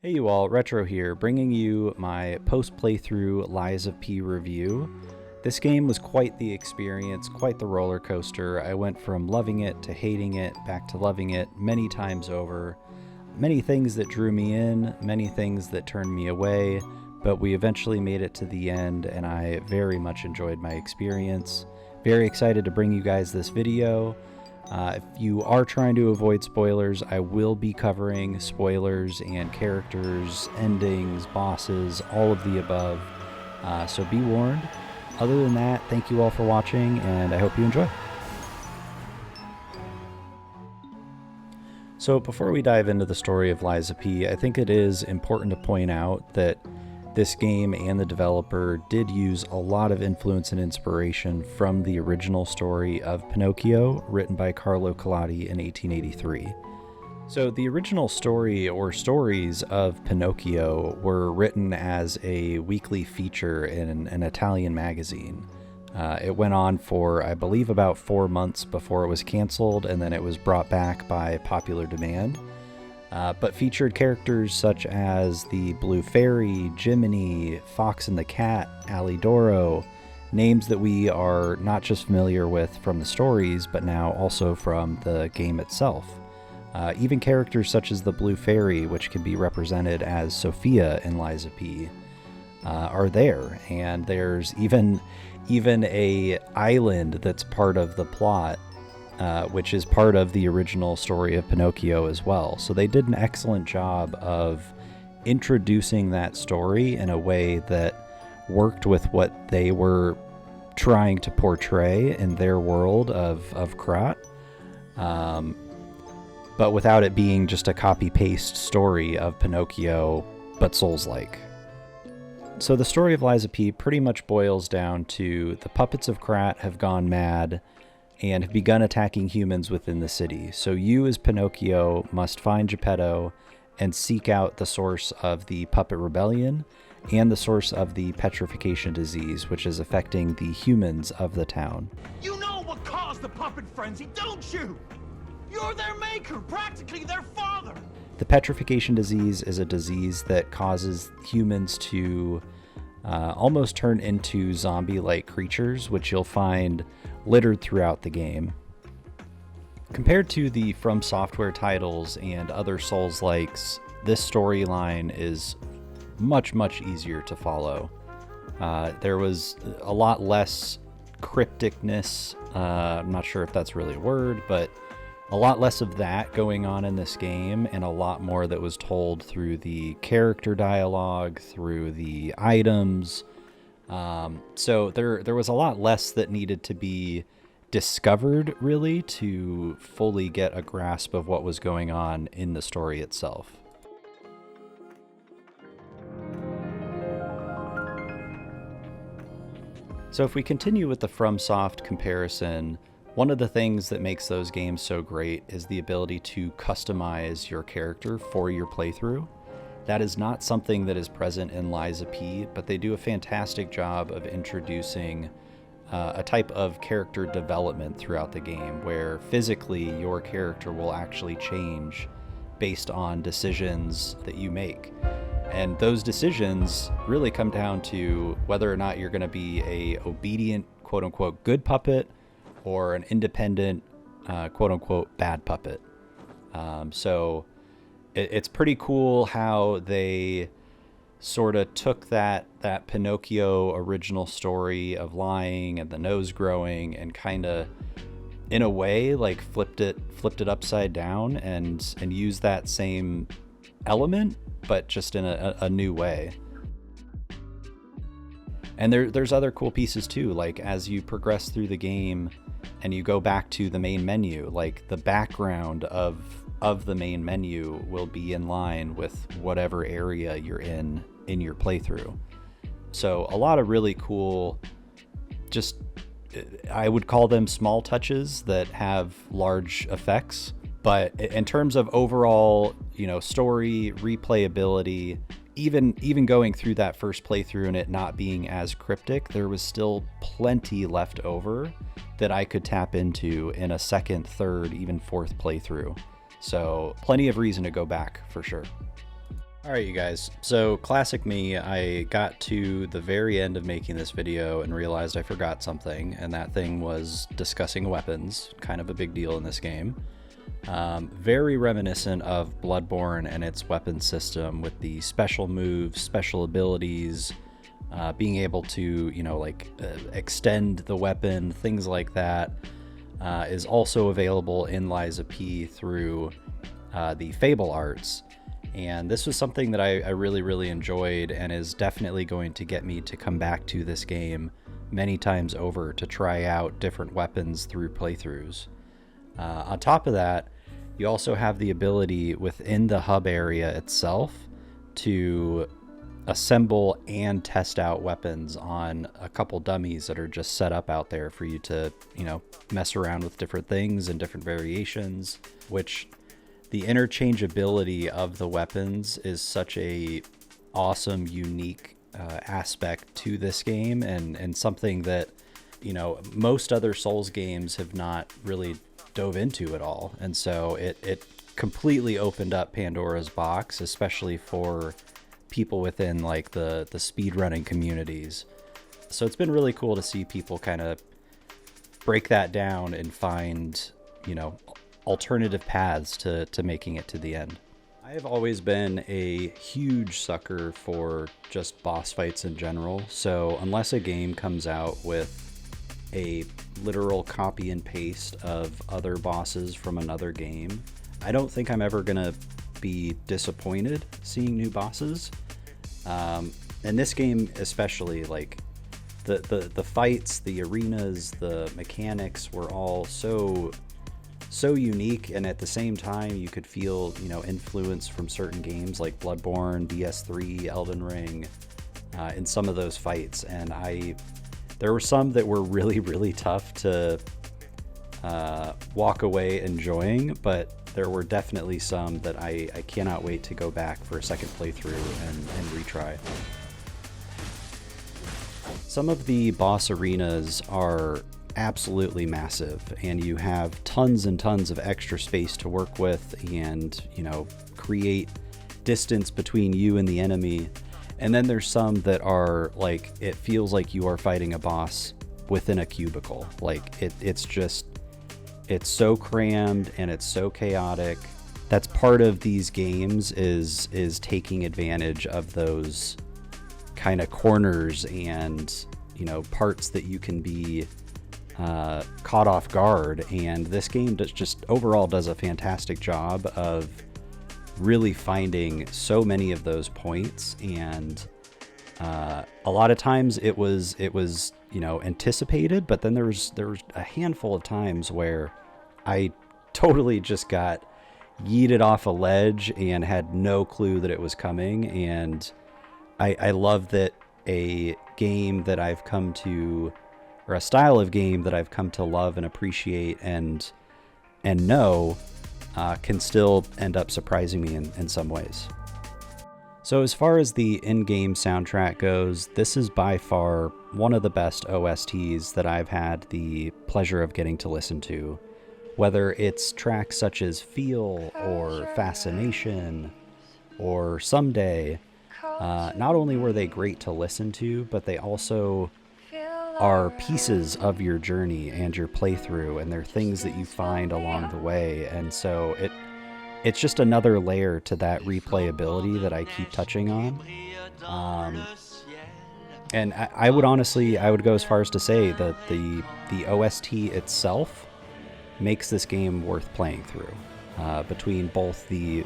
Hey you all, Retro here, bringing you my post-playthrough Lies of P review. This game was quite the experience, quite the roller coaster. I went from loving it to hating it, back to loving it many times over. Many things that drew me in, many things that turned me away, but we eventually made it to the end and I very much enjoyed my experience. Very excited to bring you guys this video. If you are trying to avoid spoilers, I will be covering spoilers and characters, endings, bosses, all of the above. So be warned. Other than that, thank you all for watching, and I hope you enjoy. So before we dive into the story of Lies of P, I think it is important to point out that this game and the developer did use a lot of influence and inspiration from the original story of Pinocchio, written by Carlo Collodi in 1883. So the original story or stories of Pinocchio were written as a weekly feature in an Italian magazine. It went on for, I believe, about 4 months before it was canceled, and then it was brought back by popular demand. But featured characters such as the Blue Fairy, Jiminy, Fox and the Cat, Alidoro, names that we are not just familiar with from the stories, but now also from the game itself. Even characters such as the Blue Fairy, which can be represented as Sophia in Lies of P, are there, and there's even a island that's part of the plot, which is part of the original story of Pinocchio as well. So they did an excellent job of introducing that story in a way that worked with what they were trying to portray in their world of Krat, but without it being just a copy-paste story of Pinocchio, but Souls-like. So the story of Lies of P pretty much boils down to the puppets of Krat have gone mad and have begun attacking humans within the city. So you, as Pinocchio, must find Geppetto and seek out the source of the puppet rebellion and the source of the petrification disease, which is affecting the humans of the town. You know what caused the puppet frenzy, don't you? You're their maker, practically their father. The petrification disease is a disease that causes humans to almost turn into zombie-like creatures, which you'll find littered throughout the game. Compared to the From Software titles and other Souls-likes, this storyline is much easier to follow. There was a lot less crypticness, I'm not sure if that's really a word, but a lot less of that going on in this game, and a lot more that was told through the character dialogue, through the items. So there was a lot less that needed to be discovered, really, to fully get a grasp of what was going on in the story itself. So if we continue with the FromSoft comparison, one of the things that makes those games so great is the ability to customize your character for your playthrough. That is not something that is present in Lies of P, but they do a fantastic job of introducing a type of character development throughout the game, where physically your character will actually change based on decisions that you make. And those decisions really come down to whether or not you're going to be a obedient, quote-unquote, good puppet, or an independent, quote-unquote, bad puppet. So it's pretty cool how they sort of took that Pinocchio original story of lying and the nose growing and kind of, in a way, like flipped it upside down and used that same element, but just in a new way. And there's other cool pieces too, like as you progress through the game and you go back to the main menu, like the background of the main menu will be in line with whatever area you're in your playthrough. So a lot of really cool, just, I would call them small touches that have large effects. But in terms of overall, story, replayability, even going through that first playthrough and it not being as cryptic, there was still plenty left over that I could tap into in a second, third, even fourth playthrough. So plenty of reason to go back for sure. Alright you guys, so classic me, I got to the very end of making this video and realized I forgot something, and that thing was discussing weapons, kind of a big deal in this game. Very reminiscent of Bloodborne and its weapon system with the special moves, special abilities, being able to, you know, like extend the weapon, things like that, is also available in Lies of P through the Fable arts. And this was something that I really enjoyed and is definitely going to get me to come back to this game many times over to try out different weapons through playthroughs. On top of that, you also have the ability within the hub area itself to assemble and test out weapons on a couple dummies that are just set up out there for you to, you know, mess around with different things and different variations, which the interchangeability of the weapons is such a awesome, unique aspect to this game, and something that, you know, most other Souls games have not really dove into at all. And so it completely opened up Pandora's box, especially for people within like the speedrunning communities. So it's been really cool to see people kind of break that down and find, you know, alternative paths to making it to the end. I have always been a huge sucker for just boss fights in general, so unless a game comes out with a literal copy and paste of other bosses from another game, I don't think I'm ever gonna be disappointed seeing new bosses. In this game especially, like the fights, the arenas, the mechanics were all so unique, and at the same time you could feel, you know, influence from certain games like Bloodborne, DS3, Elden Ring in some of those fights. And there were some that were really tough to walk away enjoying, but there were definitely some that I cannot wait to go back for a second playthrough and retry. Some of the boss arenas are absolutely massive, and you have tons and tons of extra space to work with and, you know, create distance between you and the enemy. And then there's some that are like, it feels like you are fighting a boss within a cubicle. Like it's so crammed and it's so chaotic. That's part of these games, is taking advantage of those kind of corners and, you know, parts that you can be caught off guard. And this game just overall does a fantastic job of really finding so many of those points. And a lot of times it was you know, anticipated, but then there was a handful of times where I totally just got yeeted off a ledge and had no clue that it was coming. And I love that a game that I've come to, or a style of game that I've come to love and appreciate and know, can still end up surprising me in some ways. So as far as the in-game soundtrack goes, this is by far one of the best OSTs that I've had the pleasure of getting to listen to. Whether it's tracks such as Feel or Fascination or Someday, not only were they great to listen to, but they also are pieces of your journey and your playthrough, and they're things that you find along the way. And so it's just another layer to that replayability that I keep touching on. And I would go as far as to say that the OST itself makes this game worth playing through, between both the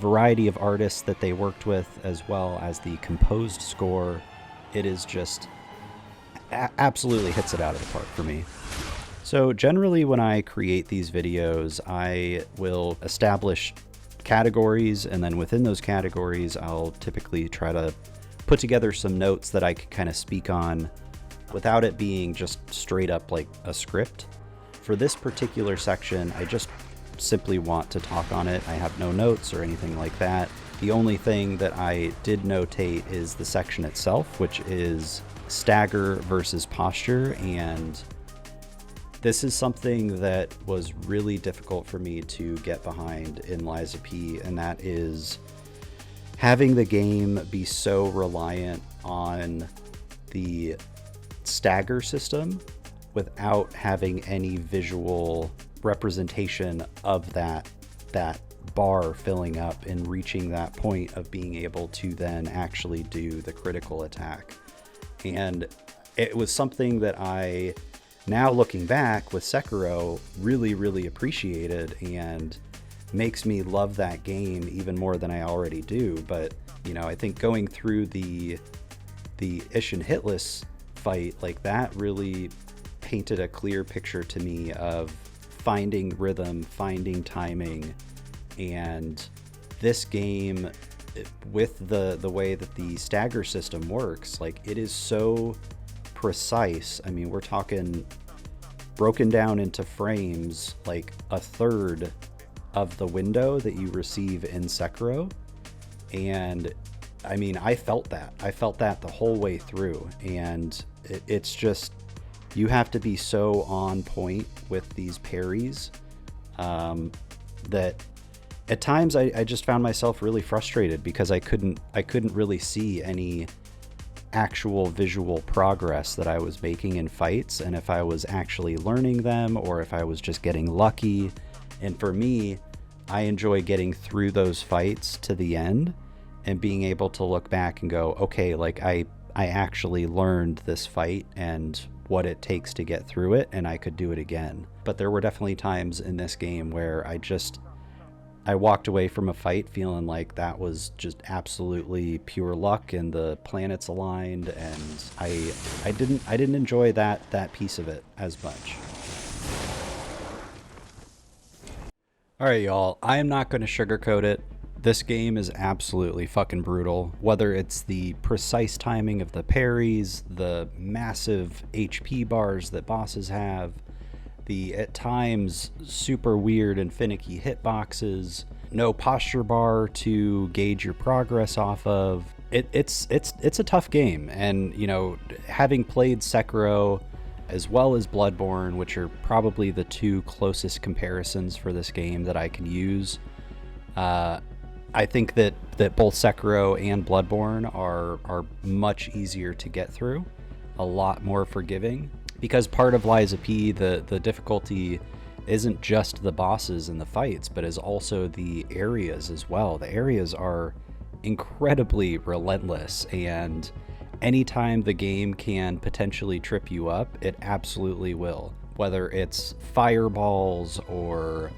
variety of artists that they worked with as well as the composed score. It is just absolutely hits it out of the park for me. So generally when I create these videos, I will establish categories, and then within those categories I'll typically try to put together some notes that I could kind of speak on without it being just straight up like a script. For this particular section, I just simply want to talk on it. I have no notes or anything like that. The only thing that I did notate is the section itself, which is stagger versus posture. And this is something that was really difficult for me to get behind in Lies of P, and that is having the game be so reliant on the stagger system without having any visual representation of that bar filling up and reaching that point of being able to then actually do the critical attack. And it was something that I, now looking back with Sekiro, really appreciated, and makes me love that game even more than I already do. But, you know, I think going through the Ishin Hitless fight, like, that really painted a clear picture to me of finding rhythm, finding timing. And this game, with the way that the stagger system works, like, it is so precise. I mean, we're talking broken down into frames, like a third of the window that you receive in Sekiro. And I mean, I felt that the whole way through. And it's just, you have to be so on point with these parries that at times I just found myself really frustrated because I couldn't really see any actual visual progress that I was making in fights, and if I was actually learning them or if I was just getting lucky. And for me, I enjoy getting through those fights to the end and being able to look back and go, okay, like, I actually learned this fight and what it takes to get through it, and I could do it again. But there were definitely times in this game where I walked away from a fight feeling like that was just absolutely pure luck and the planets aligned, and I didn't enjoy that piece of it as much. All right, y'all, I am not going to sugarcoat it. This game is absolutely fucking brutal. Whether it's the precise timing of the parries, the massive HP bars that bosses have, the at times super weird and finicky hitboxes, no posture bar to gauge your progress off of. It's a tough game, and you know, having played Sekiro as well as Bloodborne, which are probably the two closest comparisons for this game that I can use, I think that both Sekiro and Bloodborne are much easier to get through, a lot more forgiving. Because part of Lies of P, the difficulty isn't just the bosses and the fights, but is also the areas as well. The areas are incredibly relentless, and anytime the game can potentially trip you up, it absolutely will. Whether it's fireballs or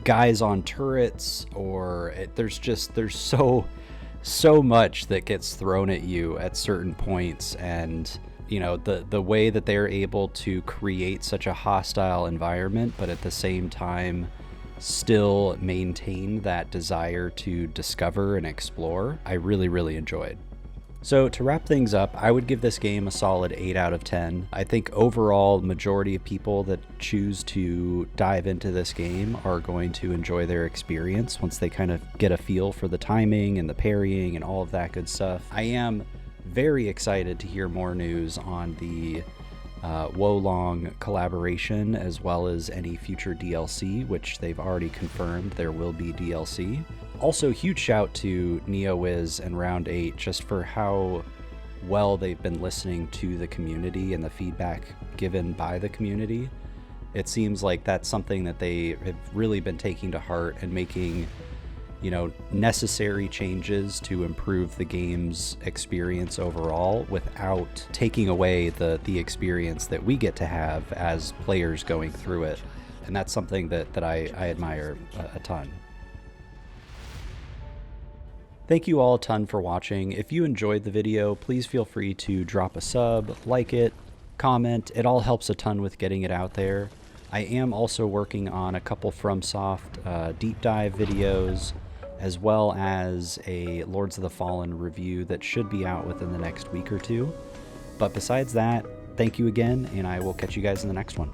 guys on turrets, or there's so much that gets thrown at you at certain points. And you know, the way that they're able to create such a hostile environment, but at the same time still maintain that desire to discover and explore, I really enjoyed. So to wrap things up, I would give this game a solid 8 out of 10. I think overall, the majority of people that choose to dive into this game are going to enjoy their experience once they kind of get a feel for the timing and the parrying and all of that good stuff. I am very excited to hear more news on the Wolong collaboration, as well as any future DLC, which they've already confirmed there will be DLC. Also, huge shout to NeoWiz and Round 8 just for how well they've been listening to the community and the feedback given by the community. It seems like that's something that they have really been taking to heart and making, you know, necessary changes to improve the game's experience overall without taking away the experience that we get to have as players going through it. And that's something that I admire a ton. Thank you all a ton for watching. If you enjoyed the video, please feel free to drop a sub, like it, comment. It all helps a ton with getting it out there. I am also working on a couple FromSoft deep dive videos, as well as a Lords of the Fallen review that should be out within the next week or two. But besides that, thank you again, and I will catch you guys in the next one.